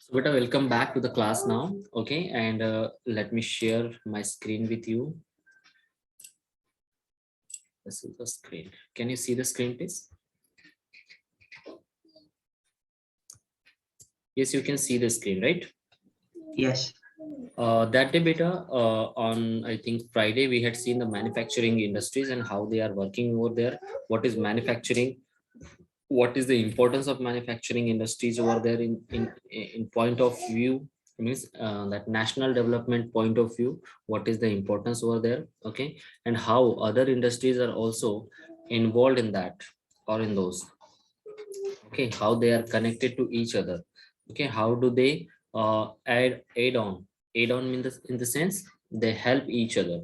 So, beta, welcome back to the class now. Okay, and let me share my screen with you. This is the screen. Can you see the screen, please? Yes, you can see the screen, right? Yes. That day, beta, on I think Friday, we had seen the manufacturing industries and how they are working over there. What is manufacturing? What is the importance of manufacturing industries over there in point of view? Means that national development point of view. What is the importance over there? Okay, and how other industries are also involved in that or in those. Okay, how they are connected to each other. Okay, how do they add on in the sense they help each other.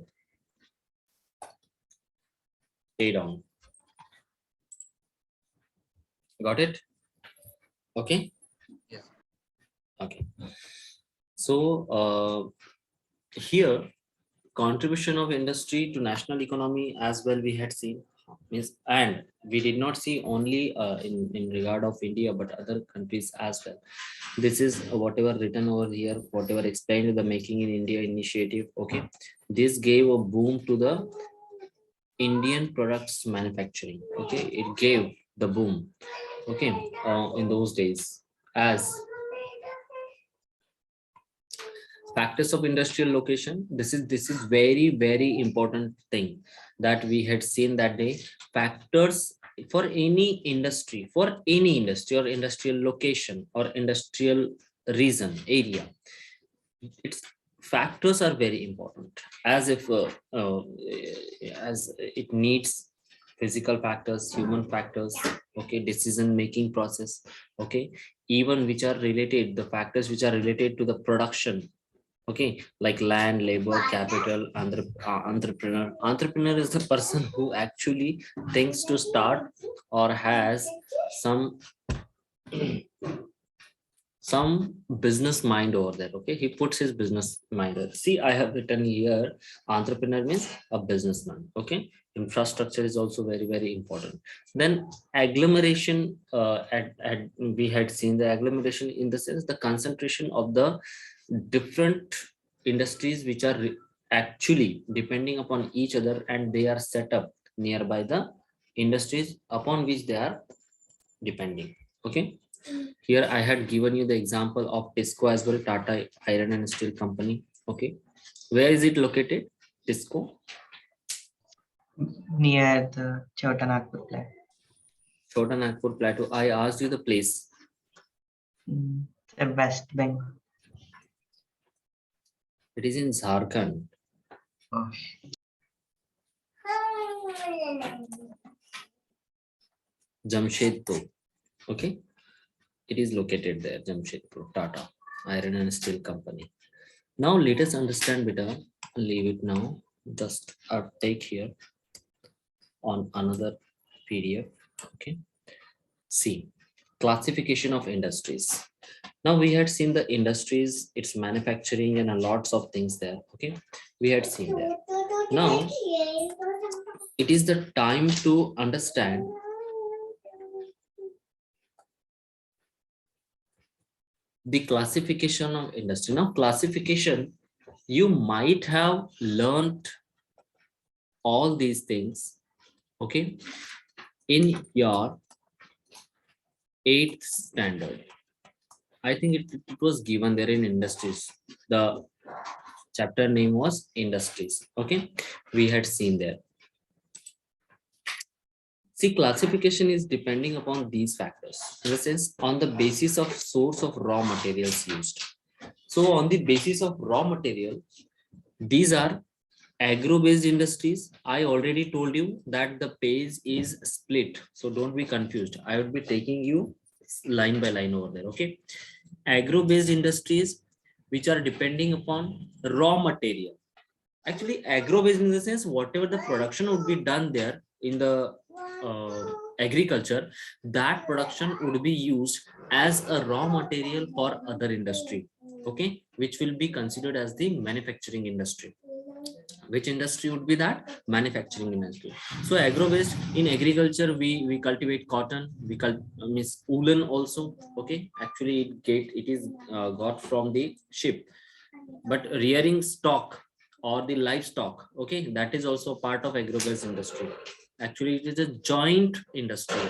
Add on. Got it? Okay. Yeah. Okay. So here contribution of industry to national economy as well we had seen means, and we did not see only in regard of India but other countries as well. This is whatever written over here, whatever explained the making in India initiative. Okay, this gave a boom to the Indian products manufacturing. Okay, it gave the boom. Okay, in those days as factors of industrial location. This is very important thing that we had seen that day. Factors for any industry or industrial location or industrial region area, its factors are very important, as if as it needs physical factors, human factors, okay, decision making process, okay, even which are related, the factors which are related to the production. Okay, like land, labor, capital, entrepreneur. Entrepreneur is the person who actually thinks to start or has some some business mind over there. Okay, he puts his business mind there. See, I have written here, entrepreneur means a businessman. Okay, infrastructure is also very important. Then agglomeration, we had seen the agglomeration in the sense the concentration of the different industries which are actually depending upon each other, and they are set up nearby the industries upon which they are depending. Okay, here I had given you the example of Tisco as well, Tata Iron and Steel Company. Okay, where is it located? Tisco, Near the Chanakya plant. Chota Nagpur Plateau. I asked you the place. The West Bengal. It is in Jharkhand, Oh, Jamshedpur. Okay, it is located there, Jamshedpur, Tata Iron and Steel Company. Now let us understand better. Leave it now. Just take here on another PDF. Okay. See, classification of industries. Now we had seen the industries, its manufacturing and a lots of things there. Okay, we had seen that. Now it is the time to understand the classification of industry. Now classification, you might have learned all these things, okay, in your 8th standard. I think it was given there in industries. The chapter name was industries. Okay, we had seen there. See, classification is depending upon these factors. In the sense, on the basis of source of raw materials used. So on the basis of raw material, these are agro-based industries. I already told you that the page is split. So don't be confused. I would be taking you line by line over there. Okay. Agro-based industries, which are depending upon raw material. Actually, agro-based in the sense, whatever the production would be done there in the agriculture, that production would be used as a raw material for other industry. Okay, which will be considered as the manufacturing industry. Which industry would be that? Manufacturing industry. So agro based, in agriculture we cultivate cotton, means woolen also. Okay, actually it is got from the sheep, but rearing stock or the livestock, okay, that is also part of agro based industry. Actually it is a joint industry.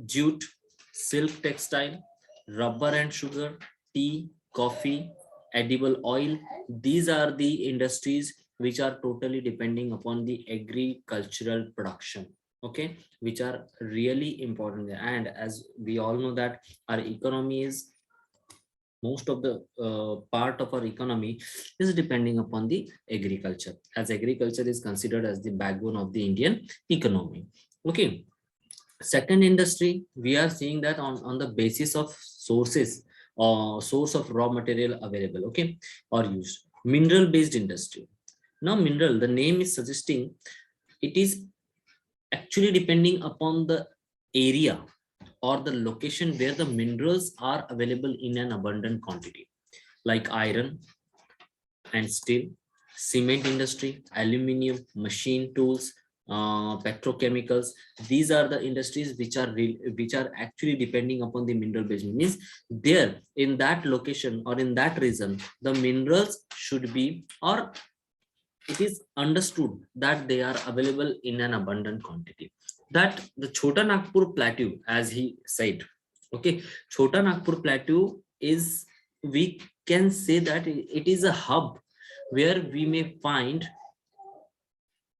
Jute, silk textile, rubber and sugar, tea, coffee, edible oil. These are the industries which are totally depending upon the agricultural production. Okay, which are really important. And as we all know that our economy is, most of the part of our economy is depending upon the agriculture, as agriculture is considered as the backbone of the Indian economy. Okay, second industry, we are seeing that on the basis of sources or source of raw material available, okay, or used. Mineral based industry. Now mineral, the name is suggesting it is actually depending upon the area or the location where the minerals are available in an abundant quantity, like iron and steel, cement industry, aluminium, machine tools, petrochemicals. These are the industries which are actually depending upon the mineral based. Means there in that location or in that region, the minerals should be, or it is understood that they are available in an abundant quantity. That the Chota Nagpur plateau, as he said, okay, Chota Nagpur plateau is, we can say that it is a hub where we may find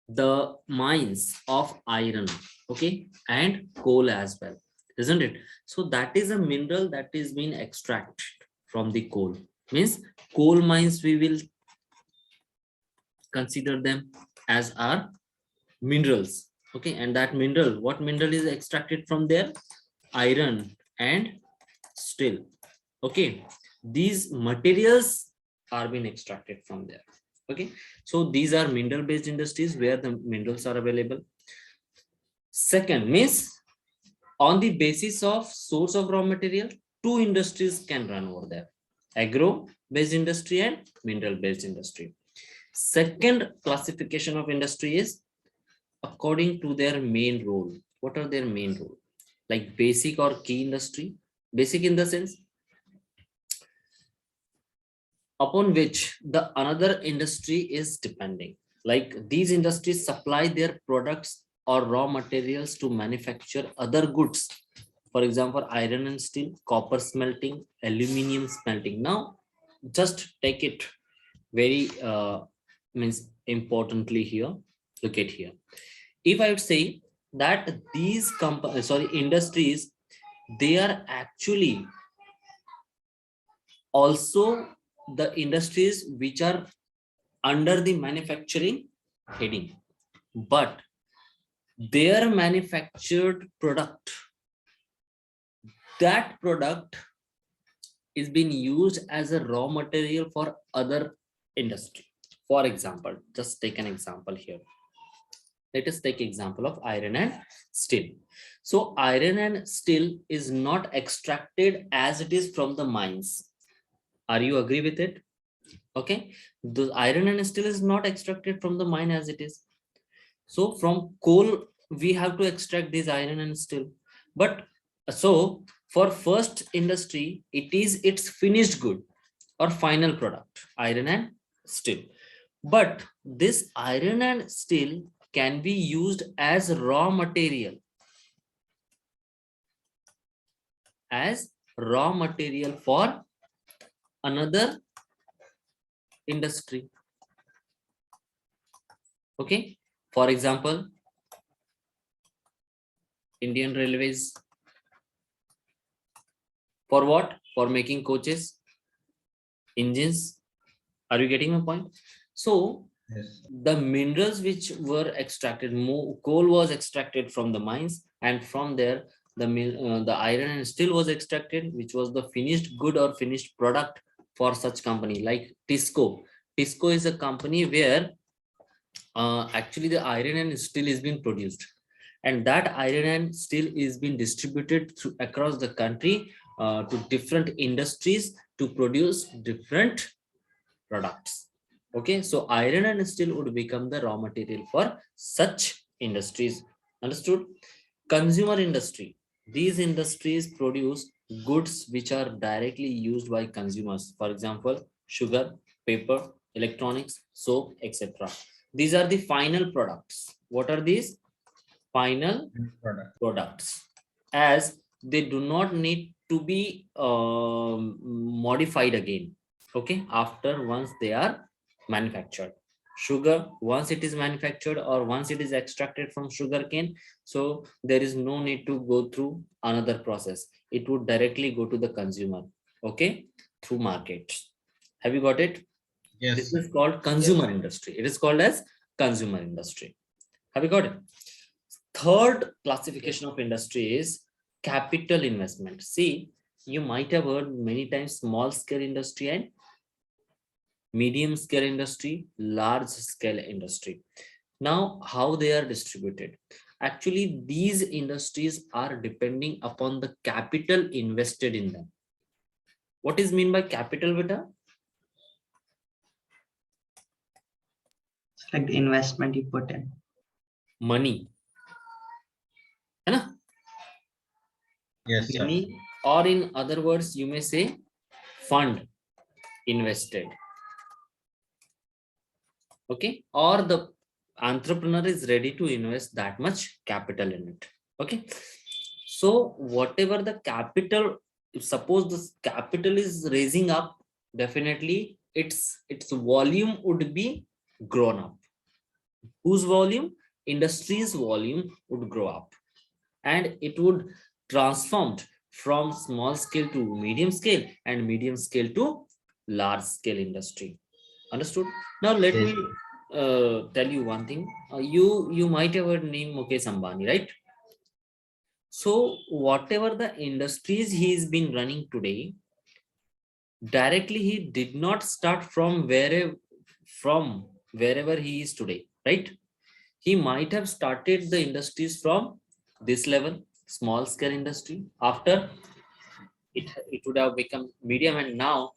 the mines of iron, okay, and coal as well, isn't it? So that is a mineral that is being extracted from the coal. Means coal mines, we will consider them as our minerals. Okay, and that mineral, what mineral is extracted from there? Iron and steel. Okay, these materials are being extracted from there. Okay, so these are mineral based industries where the minerals are available. Second means, on the basis of source of raw material, two industries can run over there: agro based industry and mineral based industry. Second classification of industry is according to their main role. What are their main role? Like basic or key industry. Basic in the sense upon which the another industry is depending. Like these industries supply their products or raw materials to manufacture other goods. For example, iron and steel, copper smelting, aluminium smelting. Now, just take it very means importantly here. Look at here. If I would say that these industries, they are actually also the industries which are under the manufacturing heading, but their manufactured product, that product is being used as a raw material for other industry. For example, just take an example here. Let us take example of iron and steel. So iron and steel is not extracted as it is from the mines. Are you agree with it? Okay, the iron and steel is not extracted from the mine as it is. So from coal we have to extract this iron and steel. But so for first industry, it is its finished good or final product, iron and steel. But this iron and steel can be used as raw material, as raw material for another industry. Okay, for example, Indian Railways. For what? For making coaches, engines. Are you getting my point? So Yes. the minerals which were extracted, coal was extracted from the mines, and from there the iron and steel was extracted, which was the finished good or finished product for such company like Tisco. Tisco is a company where actually the iron and steel is being produced, and that iron and steel is being distributed through across the country to different industries to produce different products. Okay, so iron and steel would become the raw material for such industries. Understood? Consumer industry. These industries produce goods which are directly used by consumers. For example, sugar, paper, electronics, soap, etc. These are the final products. What are these? Final Product. products, as they do not need to be modified again. Okay, after once they are manufactured. Sugar, once it is manufactured or once it is extracted from sugar cane, so there is no need to go through another process. It would directly go to the consumer. Okay, through markets. Have you got it? This Yes. is called consumer industry. It is called as consumer industry. Have you got it? Third classification of industry is capital investment. See, you might have heard many times small scale industry and medium scale industry, large scale industry. Now, how they are distributed? Actually, these industries are depending upon the capital invested in them. What is mean by capital, beta? It's like the investment you put in. Money. है ना? Yes, sir. Money, or in other words, you may say fund invested. Okay, or the entrepreneur is ready to invest that much capital in it. Okay, so whatever the capital, if suppose this capital is raising up, definitely its volume would be grown up. Whose volume? Industry's volume would grow up, and it would transformed from small scale to medium scale and medium scale to large scale industry. Understood? Now let Yes. me tell you one thing. You might have heard name Mukesh Ambani, right? So whatever the industries he's been running today, directly he did not start from wherever he is today, right? He might have started the industries from this level, small scale industry. After it would have become medium, and now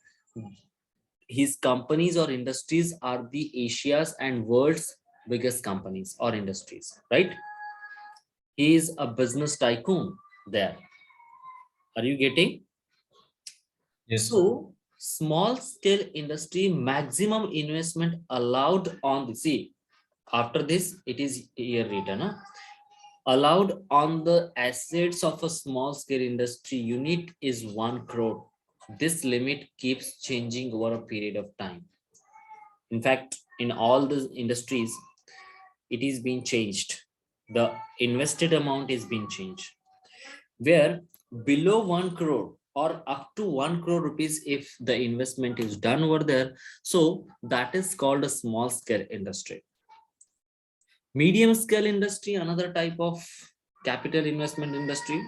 his companies or industries are the Asia's and world's biggest companies or industries, right? He is a business tycoon there. Are you getting? Yes, sir. So, small scale industry maximum investment allowed on the see. After this, it is here written. Allowed on the assets of a small scale industry unit is 1 crore. This limit keeps changing over a period of time. In fact, in all the industries, it is being changed. The invested amount is being changed. Where below 1 crore or up to 1 crore rupees, if the investment is done over there, so that is called a small scale industry. Medium scale industry, another type of capital investment industry,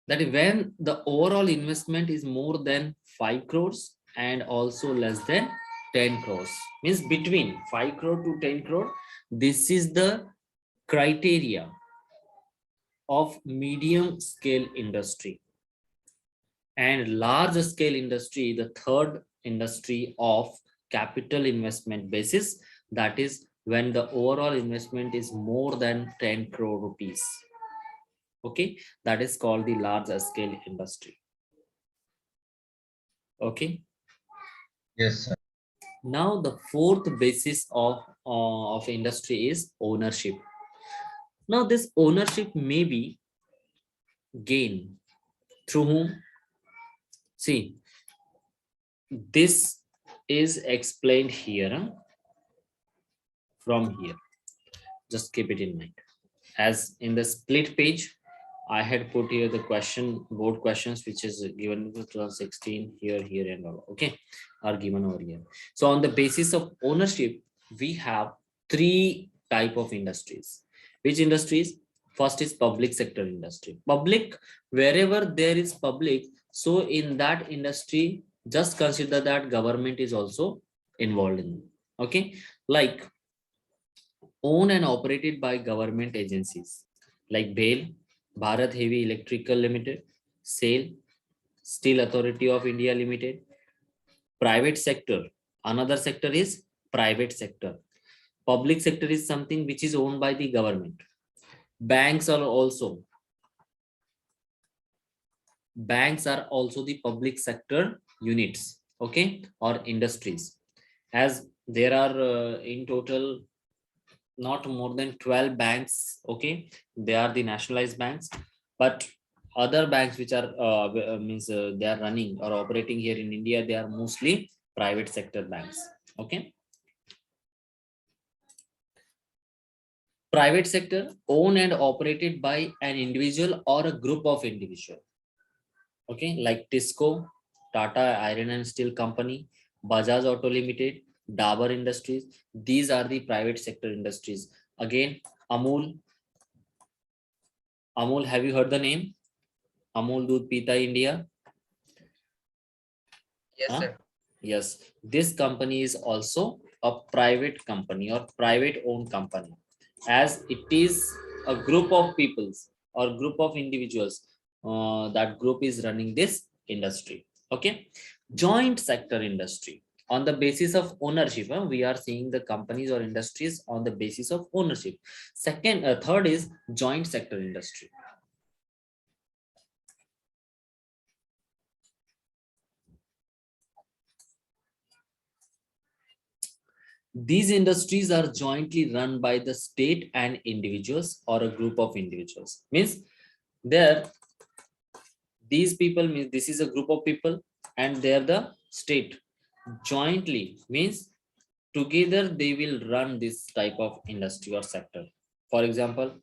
that is when the overall investment is more than 5 crores and also less than 10 crores, means between 5 crore to 10 crore. This is the criteria of medium scale industry. And large scale industry, the third industry of capital investment basis, that is when the overall investment is more than 10 crore rupees. Okay, that is called the large scale industry. Okay, Yes, sir. now the fourth basis of industry is ownership. Now this ownership may be gained through whom? See, this is explained here, from here. Just keep it in mind. As in the split page, I had put here the question, board questions, which is given in 2016, here, and all. Okay, are given over here. So on the basis of ownership, we have three type of industries. Which industries? First is public sector industry. Public, wherever there is public, so in that industry, just consider that government is also involved in. Okay, like owned and operated by government agencies like BHEL, Bharat Heavy Electrical Limited, SAIL, Steel Authority of India Limited. Private sector, Another sector is private sector. Public sector is something which is owned by the government. Banks are also the public sector units, okay, or industries, as there are in total not more than 12 banks, okay, they are the nationalized banks, but other banks which are means they are running or operating here in India, they are mostly private sector banks, okay. Private sector owned and operated by an individual or a group of individual, okay, like Tisco, Tata Iron and Steel Company, Bajaj Auto Limited, Dabur Industries. These are the private sector industries. Again, Amul. Amul, have you heard the name? Amul Doodh Pita India. Yes, Huh? sir. Yes, this company is also a private company or private owned company, as it is a group of peoples or group of individuals. That group is running this industry. Okay, joint sector industry on the basis of ownership. We are seeing the companies or industries on the basis of ownership. Third is joint sector industry. These industries are jointly run by the state and individuals or a group of individuals. Means there, these people means this is a group of people and they are the state. Jointly means together they will run this type of industry or sector. For example,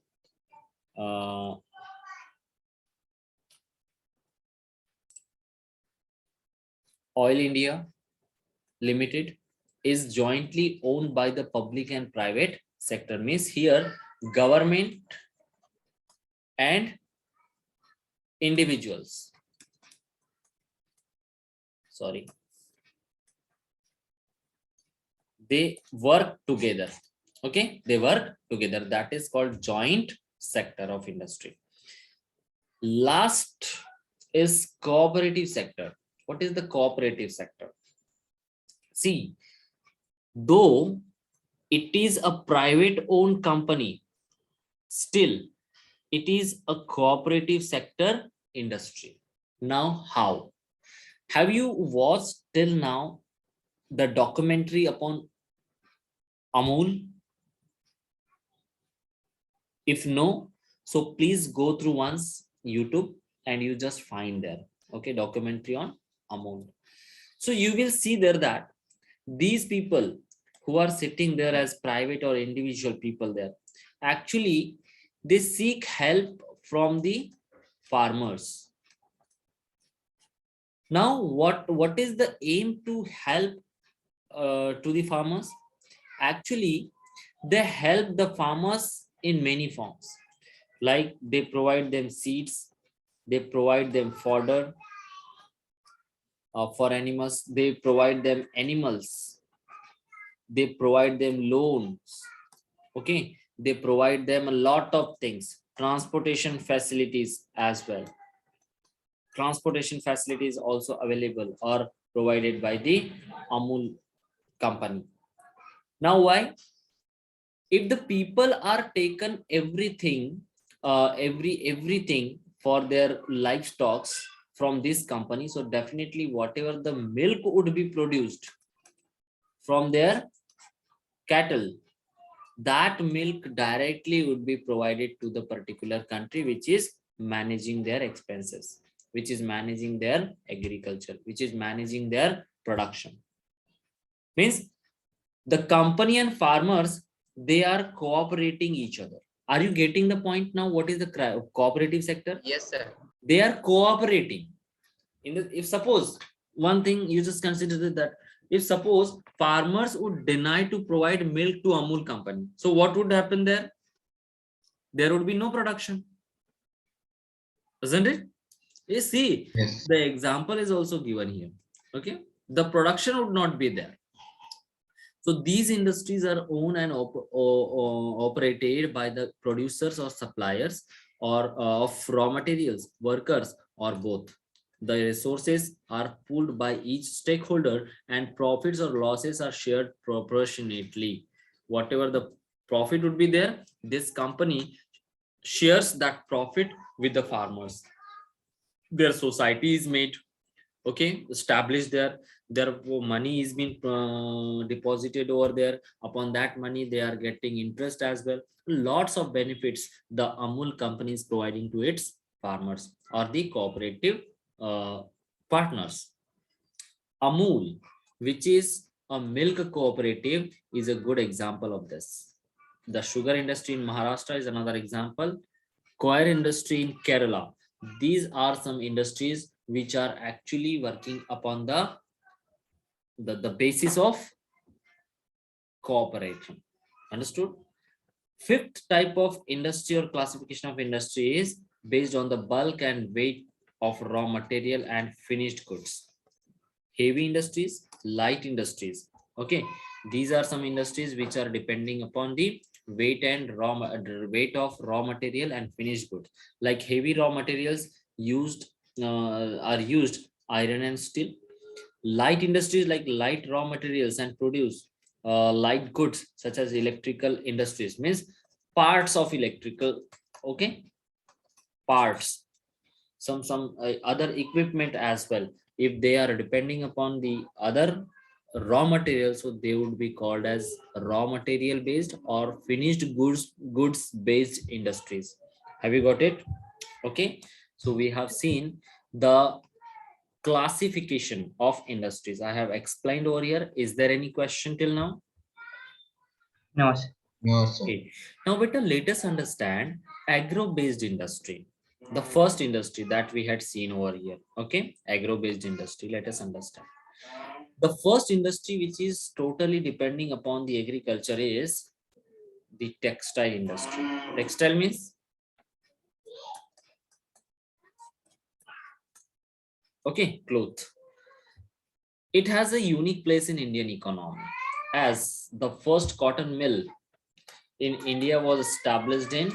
uh, Oil India Limited is jointly owned by the public and private sector. Means here government and individuals, sorry, they work together, okay, they work together. That is called joint sector of industry. Last is cooperative sector. What is the cooperative sector? See, though it is a private owned company, still it is a cooperative sector industry. Now how? Have you watched till now the documentary upon Amul? If no, so please go through once YouTube and you just find there, okay, documentary on Amul. So you will see there that these people who are sitting there as private or individual people there, actually they seek help from the farmers. Now what is the aim to help to the farmers? Actually they help the farmers in many forms, like they provide them seeds, they provide them fodder for animals, they provide them animals, they provide them loans, okay, they provide them a lot of things, transportation facilities as well. Transportation facilities also available or provided by the Amul company. Now why? If the people are taken everything, everything for their livestock from this company, so definitely whatever the milk would be produced from their cattle, that milk directly would be provided to the particular country which is managing their expenses, which is managing their agriculture, which is managing their production. Means the company and farmers, they are cooperating each other. Are you getting the point now? What is the cooperative sector? Yes, sir. They are cooperating in the, if suppose one thing you just consider that if suppose farmers would deny to provide milk to Amul company, so what would happen there? There would be no production, isn't it? You see, Yes. the example is also given here, okay, the production would not be there. So these industries are owned and operated by the producers or suppliers or of raw materials, workers, or both. The resources are pooled by each stakeholder and profits or losses are shared proportionately. Whatever the profit would be there, this company shares that profit with the farmers. Their society is made, okay, established there. Their money is being deposited over there. Upon that money, they are getting interest as well. Lots of benefits the Amul company is providing to its farmers or the cooperative uh, partners. Amul, which is a milk cooperative, is a good example of this. The sugar industry in Maharashtra is another example. Coir industry in Kerala. These are some industries which are actually working upon the basis of cooperation. Understood? Fifth type of industry or classification of industry is based on the bulk and weight of raw material and finished goods. Heavy industries, light industries. Okay, these are some industries which are depending upon the weight and weight of raw material and finished goods. Like heavy raw materials used are used iron and steel. Light industries like light raw materials and produce light goods such as electrical industries, means parts of electrical, okay, parts, some other equipment as well. If they are depending upon the other raw material, so they would be called as raw material based or finished goods based industries. Have you got it? Okay, so we have seen the classification of industries. I have explained over here. Is there any question till now? No, sir. No, sir. Okay, now better let us understand agro-based industry, the first industry that we had seen over here. Okay, agro-based industry, let us understand. The first industry which is totally depending upon the agriculture is the textile industry. Textile means, okay, cloth. It has a unique place in Indian economy as the first cotton mill in India was established in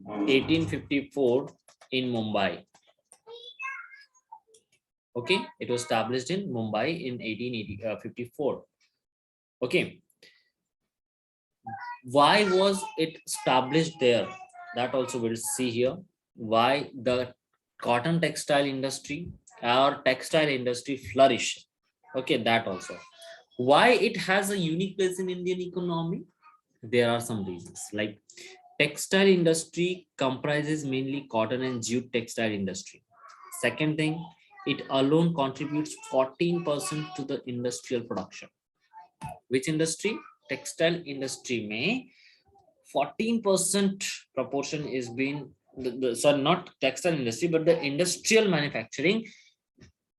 1854 in Mumbai. Okay, it was established in Mumbai in 1854. Okay, why was it established there? That also we'll see here. Why the cotton textile industry or textile industry flourished. Okay, that also. Why it has a unique place in Indian economy? There are some reasons. Like textile industry comprises mainly cotton and jute textile industry. Second thing, it alone contributes 14% to the industrial production. Which industry? Textile industry may 14% proportion is being sorry, not textile industry, but the industrial manufacturing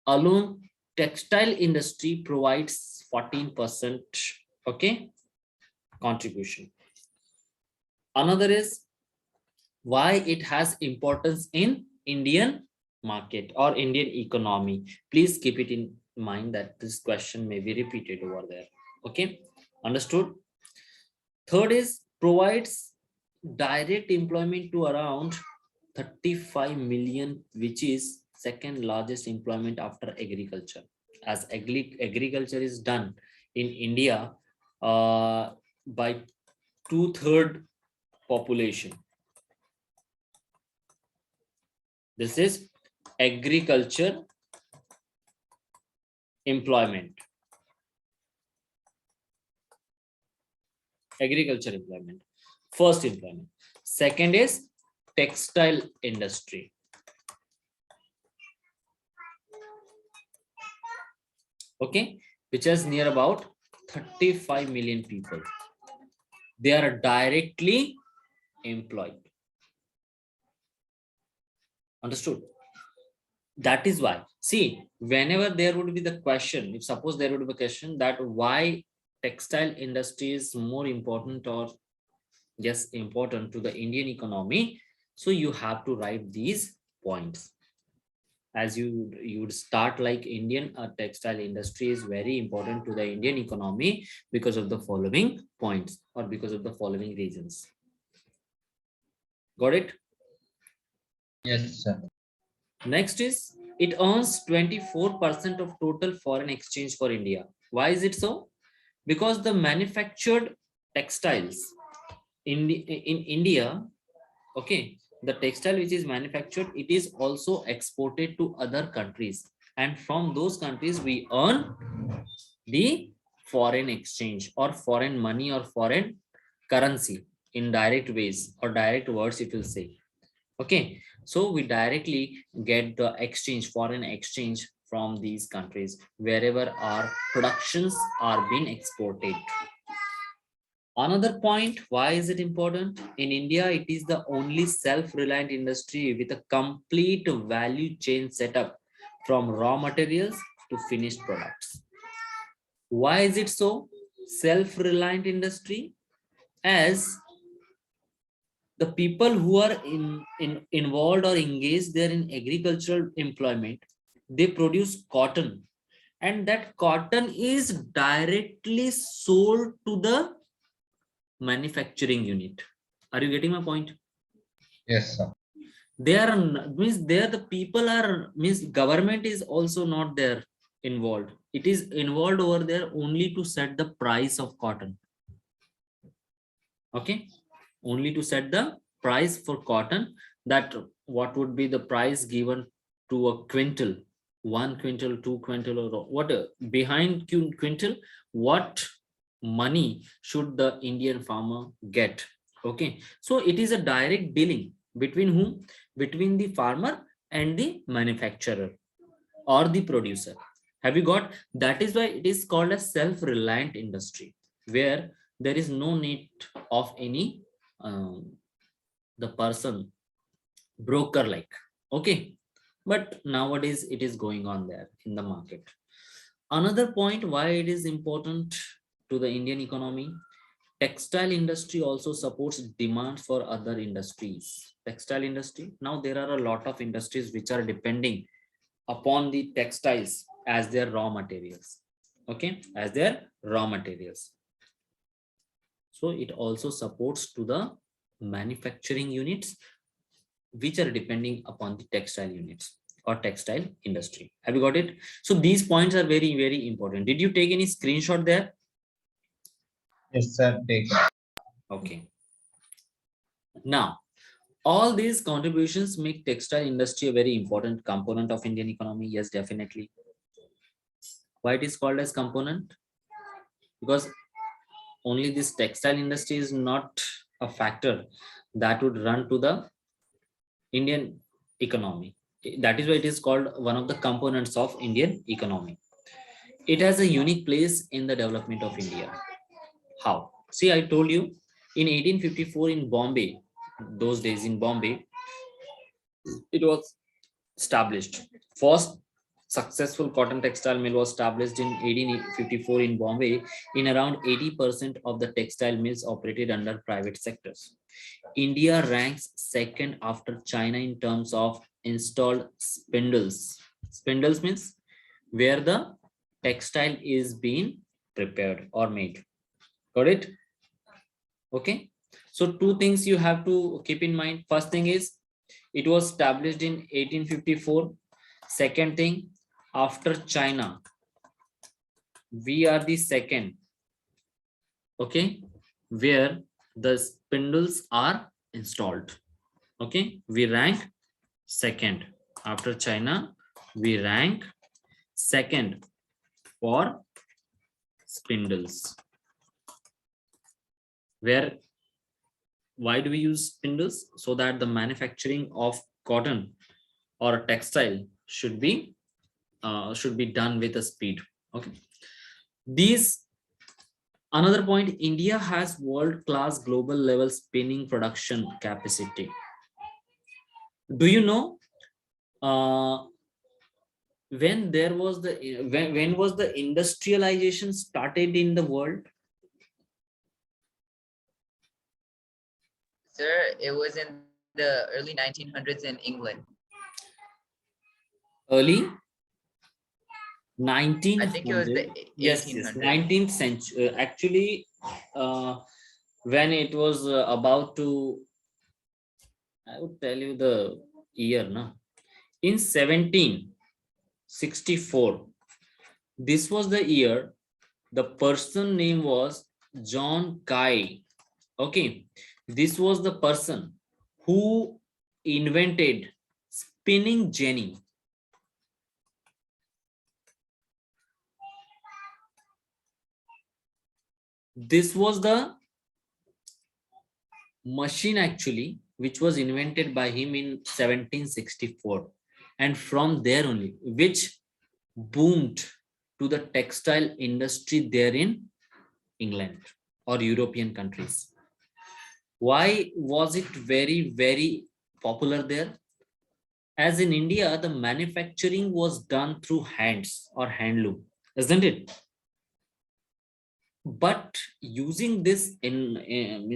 alone, textile industry provides 14%, okay, contribution. Another is why it has importance in Indian market or Indian economy. Please keep it in mind that this question may be repeated over there. Okay, understood? Third is provides direct employment to around 35 million, which is second largest employment after agriculture. As agriculture is done in India by two-third population. This is agriculture employment. Agriculture employment. First employment. Second is textile industry. Okay, which is near about 35 million people. They are directly employed. Understood? That is why, see, whenever there would be the question, if suppose there would be a question that why textile industry is more important or yes important to the Indian economy, so you have to write these points. As you would start like Indian textile industry is very important to the Indian economy because of the following points or because of the following reasons. Got it? Yes, sir. Next is It earns 24% of total foreign exchange for India. Why is it so? Because the manufactured textiles in India, okay, the textile which is manufactured, it is also exported to other countries, and from those countries we earn the foreign exchange or foreign money or foreign currency in direct ways or direct words it will say. Okay, so we directly get the exchange, foreign exchange from these countries wherever our productions are being exported. Another point, why is it important? In India, it is the only self-reliant industry with a complete value chain setup from raw materials to finished products. Why is it so? Self-reliant industry, as the people who are involved or engaged there in agricultural employment, they produce cotton, and that cotton is directly sold to the manufacturing unit. Are you getting my point? Yes, sir. They are means there the people are means government is also not there involved. It is involved over there only to set the price of cotton. Okay, only to set the price for cotton, that what would be the price given to a quintal, 1 quintal, 2 quintal, or what behind quintal, what money should the Indian farmer get. Okay, so it is a direct dealing between whom, between the farmer and the manufacturer or the producer. Have you got? That is why it is called a self-reliant industry, where there is no need of any the person broker like. Okay, but nowadays it is going on there in the market. Another point why it is important to the Indian economy, textile industry also supports demand for other industries. Textile industry, now there are a lot of industries which are depending upon the textiles as their raw materials. Okay, as their raw materials. So it also supports to the manufacturing units which are depending upon the textile units or textile industry. Have you got it? So these points are very, very important. Did you take any screenshot there? Yes, sir. Take. Okay. Now, all these contributions make textile industry a very important component of Indian economy. Yes, definitely. Why it is called as component? Because only this textile industry is not a factor that would run to the Indian economy. That is why it is called one of the components of Indian economy. It has a unique place in the development of India. How? See, I told you in 1854 in Bombay, those days in Bombay, it was established. First successful cotton textile mill was established in 1854 in Bombay. In around 80% of the textile mills operated under private sectors. India ranks second after China in terms of installed spindles. Spindles means where the textile is being prepared or made. Got it? Okay. So two things you have to keep in mind. First thing is it was established in 1854. Second thing, after China, we are the second. Okay, where the spindles are installed. Okay, we rank second after China. We rank second for spindles. Where, why do we use spindles? So that the manufacturing of cotton or textile should be done with a speed. Okay, these, another point, India has world-class global level spinning production capacity. Do you know when there was the when was the industrialization started in the world? Sir, it was in the early 1900s in England. Early I think it was 1900. the Yes, 1800s. 19th century. Actually, when it was about to, I would tell you the year, no? In 17. 1764. This was the year. The person name was John Kai. Okay, this was the person who invented spinning jenny. This was the machine actually which was invented by him in 1764, and from there only which boomed to the textile industry there in England or European countries. Why was it very, very popular there? As in India, the manufacturing was done through hands or handloom, isn't it? But using this in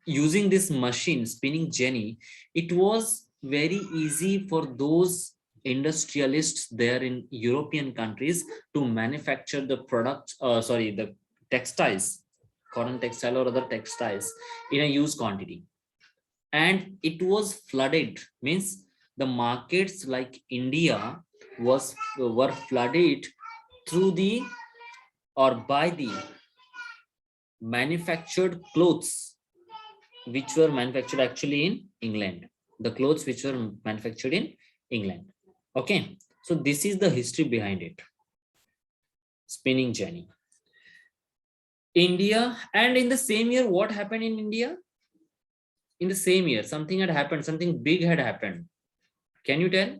using this machine spinning jenny, it was very easy for those industrialists there in European countries to manufacture the products, the textiles, cotton textile or other textiles in a huge quantity. And it was flooded, means the markets like India were flooded through the or by the manufactured clothes which were manufactured actually in England, the clothes which were manufactured in England. Okay, so this is the history behind it. Spinning jenny. India, and in the same year, what happened in India? In the same year, something had happened, something big had happened. Can you tell?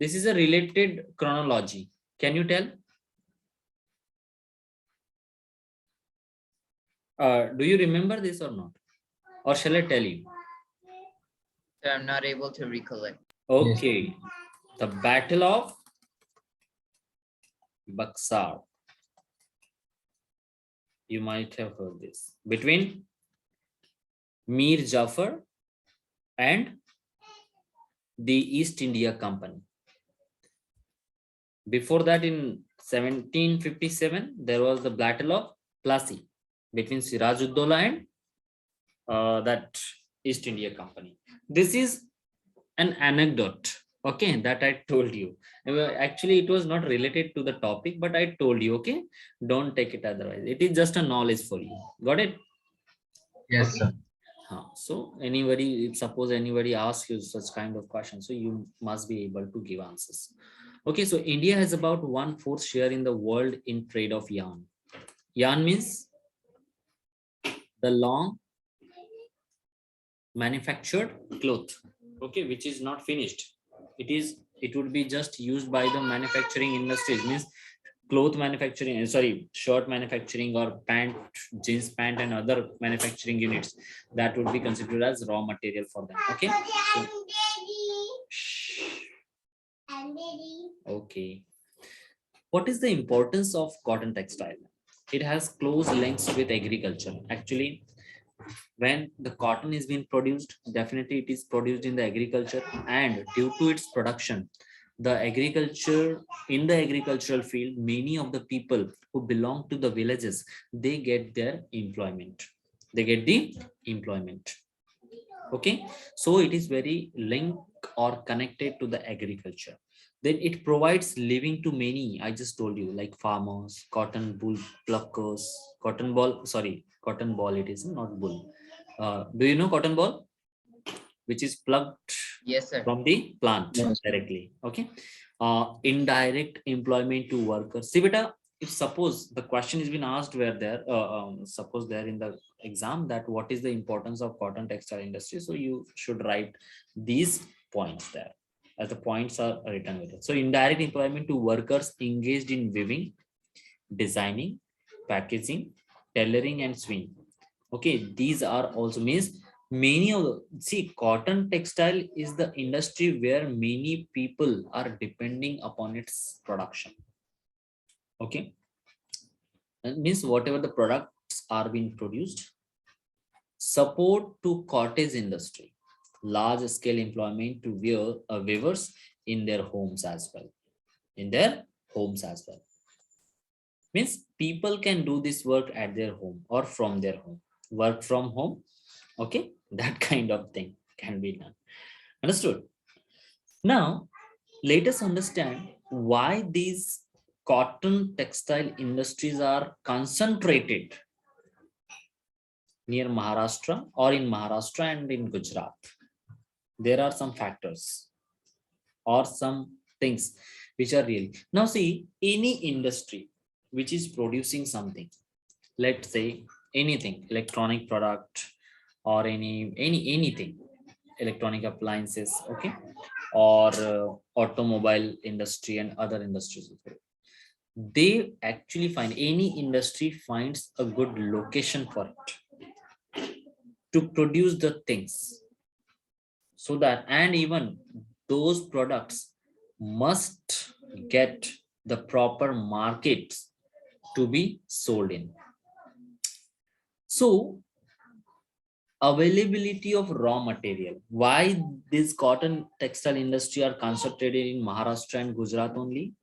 This is a related chronology. Can you tell? Do you remember this or not? Or shall I tell you? So I'm not able to recollect. Okay. The Battle of Buxar. You might have heard this. Between Mir Jafar and the East India Company. Before that, in 1757, there was the Battle of Plassey between Siraj-ud-Dowla and that East India Company. This is an anecdote, okay, that I told you. Actually, it was not related to the topic, but I told you, okay? Don't take it otherwise. It is just a knowledge for you. Got it? Yes, Okay. sir. So anybody, suppose anybody asks you such kind of question, so you must be able to give answers. Okay, so India has about 1/4 share in the world in trade of yarn. Yarn means the long manufactured cloth, okay, which is not finished. It would be just used by the manufacturing industries, means cloth manufacturing, sorry, shirt manufacturing or pant, jeans pant and other manufacturing units, that would be considered as raw material for them. Okay, so, okay, what is the importance of cotton textile? It has close links with agriculture. Actually, when the cotton is being produced, definitely it is produced in the agriculture, and due to its production, the agriculture, in the agricultural field, many of the people who belong to the villages, they get their employment, they get the employment. Okay, so it is very linked or connected to the agriculture. Then it provides living to many, I just told you, like farmers, cotton bull pluckers, cotton ball, it is not bull. Do you know cotton ball, which is plucked Yes, sir. from the plant directly? Okay, indirect employment to workers. See, beta, if suppose the question is been asked where there, suppose there in the exam, that what is the importance of cotton textile industry, so you should write these points there, as the points are written with it. So indirect employment to workers engaged in weaving, designing, packaging, tailoring and sewing. Okay, these are also, means many of the, see, cotton textile is the industry where many people are depending upon its production. Okay, that means whatever the products are being produced, support to cottage industry, large scale employment to weavers in their homes as well, in their homes as well, means people can do this work at their home or from their home, work from home. Okay, that kind of thing can be done. Understood? Now Let us understand why these cotton textile industries are concentrated near Maharashtra or in Maharashtra and in Gujarat. There are some factors or some things which are real. Now see, any industry which is producing something, let's say anything, electronic product or anything, electronic appliances, okay, or automobile industry and other industries, they actually find, any industry finds a good location for it to produce the things, so that, and even those products must get the proper markets to be sold in. So availability of raw material, why this cotton textile industry are concentrated in Maharashtra and Gujarat only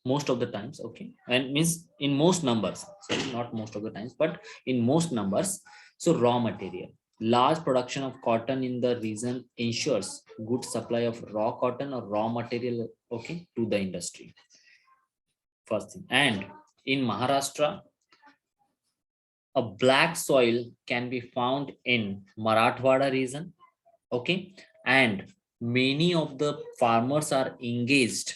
most of the times, okay, and means in most numbers, so not most of the times but in most numbers. So raw material, large production of cotton in the region ensures good supply of raw cotton or raw material, okay, to the industry, first thing. And in Maharashtra, a black soil can be found in Marathwada region, okay, and many of the farmers are engaged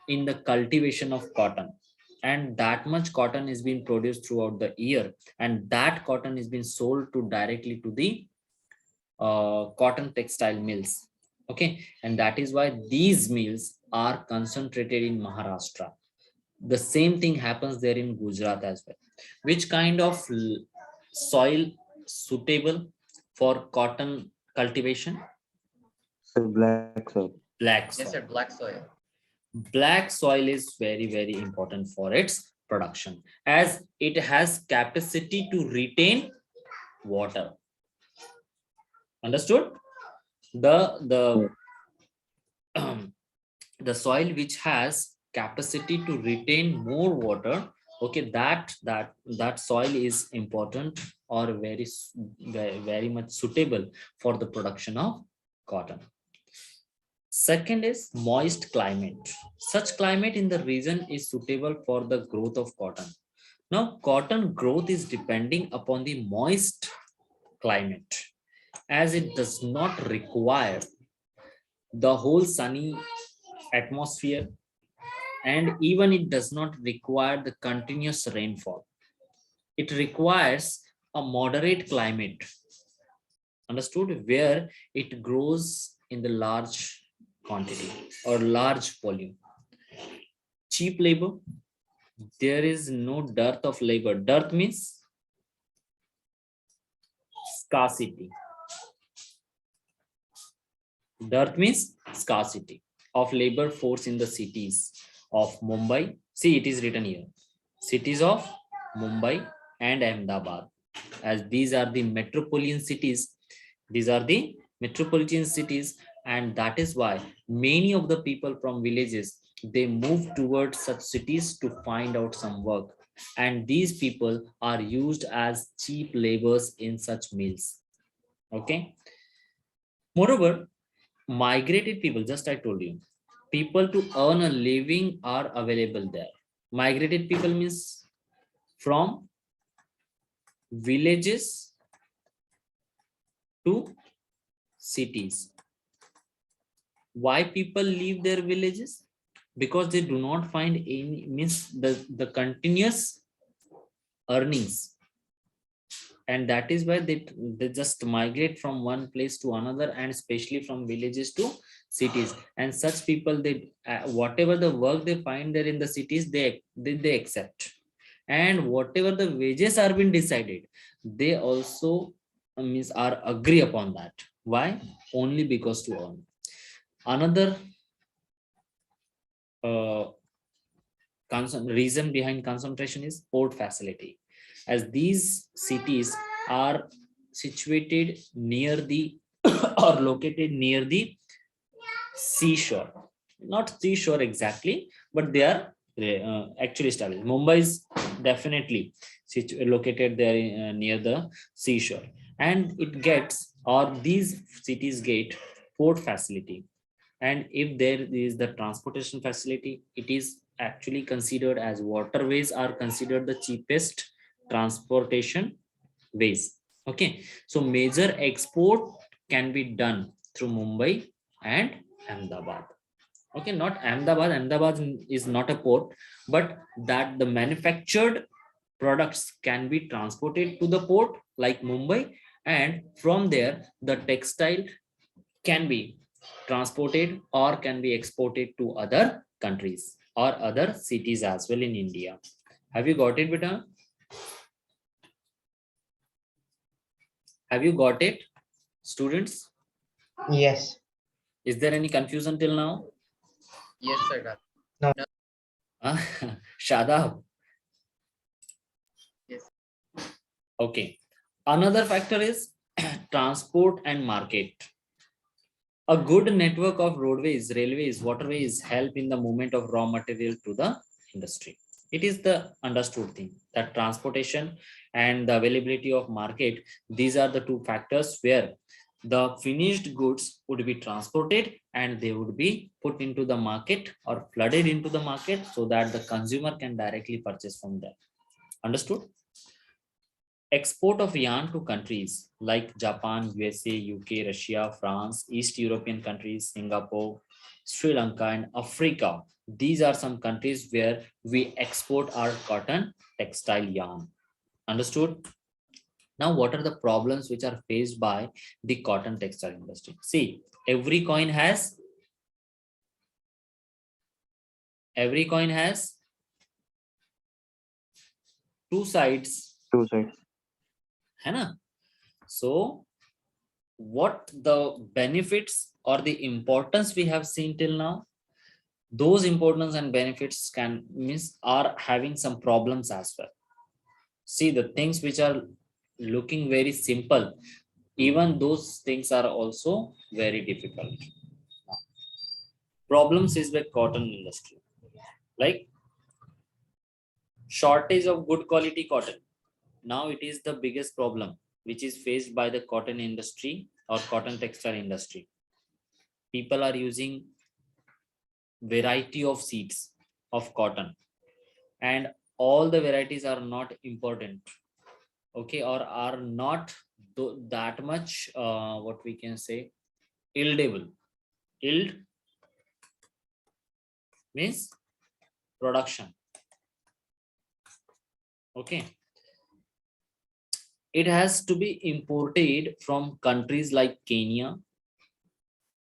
in the cultivation of cotton, and that much cotton is being produced throughout the year, and that cotton is being sold to directly to the cotton textile mills, okay, and that is why these mills are concentrated in Maharashtra. The same thing happens there in Gujarat as well. Which kind of soil suitable for cotton cultivation? So black soil. Black Yes, soil. sir. Black soil. Black soil is very important for its production, as it has capacity to retain water. Understood? The the soil which has capacity to retain more water, okay, that soil is important or very much suitable for the production of cotton. Second is moist climate. Such climate in the region is suitable for the growth of cotton. Now, cotton growth is depending upon the moist climate, as it does not require the whole sunny atmosphere, and even it does not require the continuous rainfall. It requires a moderate climate, understood, where it grows in the large quantity or large volume. Cheap labor, there is no dearth of labor. Dearth means scarcity. Dearth means scarcity of labor force in the cities of Mumbai. See, it is written here. Cities of Mumbai and Ahmedabad, as these are the metropolitan cities. These are the metropolitan cities, and that is why many of the people from villages, they move towards such cities to find out some work, and these people are used as cheap laborers in such mills. Okay. Moreover, migrated people, just I told you, people to earn a living are available there. Migrated people means from villages to cities. Why people leave their villages? Because they do not find any, means the continuous earnings, and that is why they just migrate from one place to another, and especially from villages to cities. And such people, they whatever the work they find there in the cities, they accept, and whatever the wages are being decided, they also means are agree upon that. Why? Only because to earn. Another reason behind concentration is port facility, as these cities are situated near the or located near the seashore. Not seashore exactly, but they are actually established. Mumbai is definitely located there near the seashore, and it gets, or these cities get, port facility. And if there is the transportation facility, it is actually considered as waterways are considered the cheapest transportation ways. Okay, so major export can be done through Mumbai and Ahmedabad. Okay, not Ahmedabad. Ahmedabad is not a port, but that the manufactured products can be transported to the port like Mumbai, and from there the textile can be transported or can be exported to other countries or other cities as well in India. Have you got it, Beta? Have you got it, students? Yes. Is there any confusion till now? Yes, sir. Got No. No. Ah, Shadab. Yes. Okay. Another factor is transport and market. A good network of roadways, railways, waterways help in the movement of raw material to the industry. It is the understood thing that transportation and the availability of market, these are the two factors where the finished goods would be transported and they would be put into the market or flooded into the market so that the consumer can directly purchase from there. Understood? Export of yarn to countries like Japan, USA, UK, Russia, France, East European countries, Singapore, Sri Lanka, and Africa. These are some countries where we export our cotton textile yarn. Understood? Now, what are the problems which are faced by the cotton textile industry? See, every coin has two sides. Two sides. है ना? So what the benefits or the importance we have seen till now, those importance and benefits can means are having some problems as well. See, the things which are looking very simple, even those things are also very difficult. Problems is with cotton industry, like shortage of good quality cotton. Now it is the biggest problem which is faced by the cotton industry or cotton textile industry. People are using variety of seeds of cotton, and all the varieties are not important, okay, or are not that much what we can say yieldable. Yield means production. Okay, it has to be imported from countries like Kenya,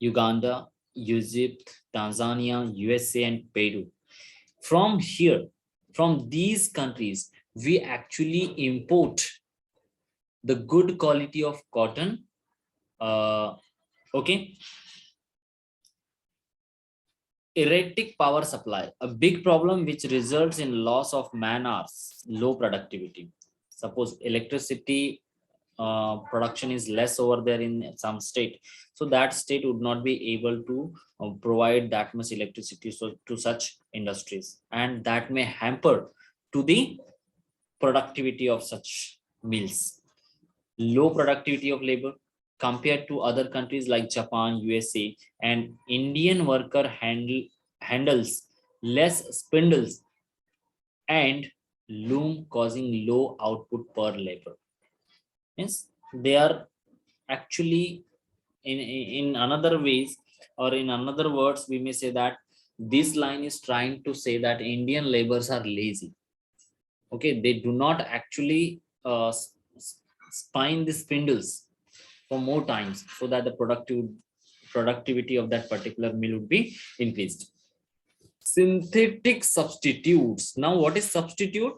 Uganda, Egypt, Tanzania, USA, and Peru. From here, from these countries, we actually import the good quality of cotton. Okay. Erratic power supply, a big problem which results in loss of man hours, low productivity. Suppose electricity production is less over there in some state, so that state would not be able to provide that much electricity so to such industries, and that may hamper to the productivity of such mills. Low productivity of labor compared to other countries like Japan, USA, and Indian worker handles less spindles and loom, causing low output per labor. Means they are actually in another ways, or in another words, we may say that this line is trying to say that Indian laborers are lazy. Okay, they do not actually spine the spindles for more times so that the productivity of that particular mill would be increased. Synthetic substitutes. Now, what is substitute?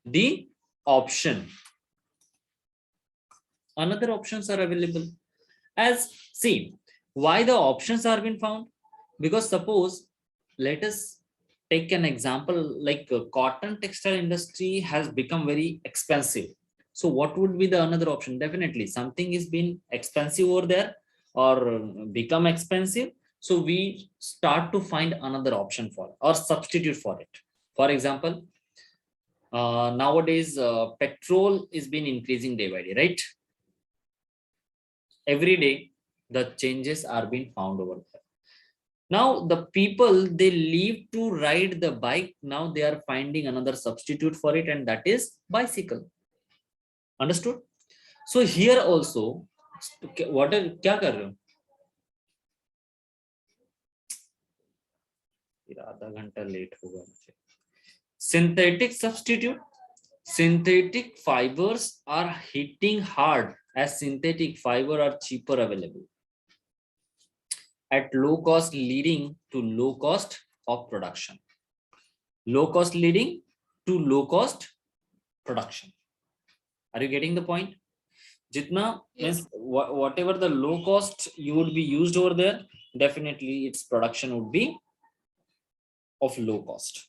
The option. Another options are available. As see, why the options are being found? Because suppose, let us take an example like cotton textile industry has become very expensive. So what would be the another option? Definitely something is being expensive over there or become expensive. So we start to find another option for or substitute for it. For example, nowadays petrol is been increasing day by day, right? Every day the changes are being found over there. Now the people, they leave to ride the bike. Now they are finding another substitute for it, and that is bicycle. Understood? So here also, what are क्या कर रहे हो? फिर आधा घंटा late होगा मुझे. Synthetic substitute. Synthetic fibers are hitting hard as synthetic fiber are cheaper available at low cost, leading to low cost of production. Low cost leading to low cost production. Are you getting the point? Jitna means whatever the low cost you would be used over there, definitely its production would be of low cost.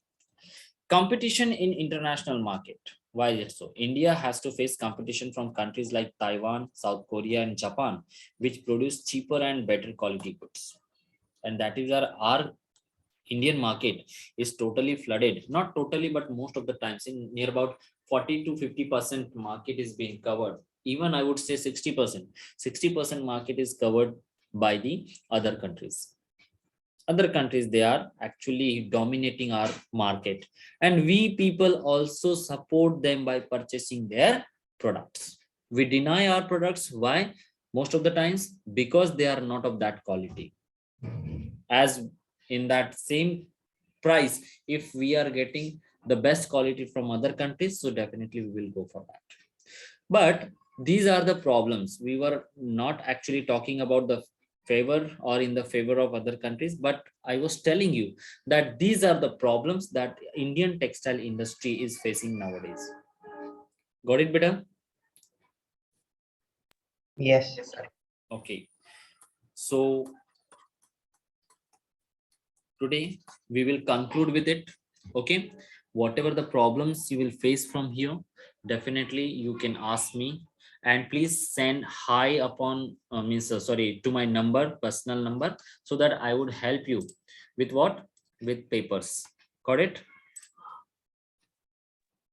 Competition in international market. Why is it so? India has to face competition from countries like Taiwan, South Korea, and Japan, which produce cheaper and better quality goods. And that is our Indian market is totally flooded. Not totally, but most of the times in near about 40 to 50% market is being covered. Even I would say 60%. 60% market is covered by the other countries. Other countries, they are actually dominating our market, and we people also support them by purchasing their products. We deny our products. Why? Most of the times because they are not of that quality. As in that same price, if we are getting the best quality from other countries, so definitely we will go for that. But these are the problems. We were not actually talking about the favor or in the favor of other countries, but I was telling you that these are the problems that Indian textile industry is facing nowadays. Got it, beta? Yes. Okay. So today we will conclude with it. Okay. Whatever the problems you will face from here, definitely you can ask me, and please send hi upon sorry, to my number, personal number, so that I would help you with what? With papers. Got it?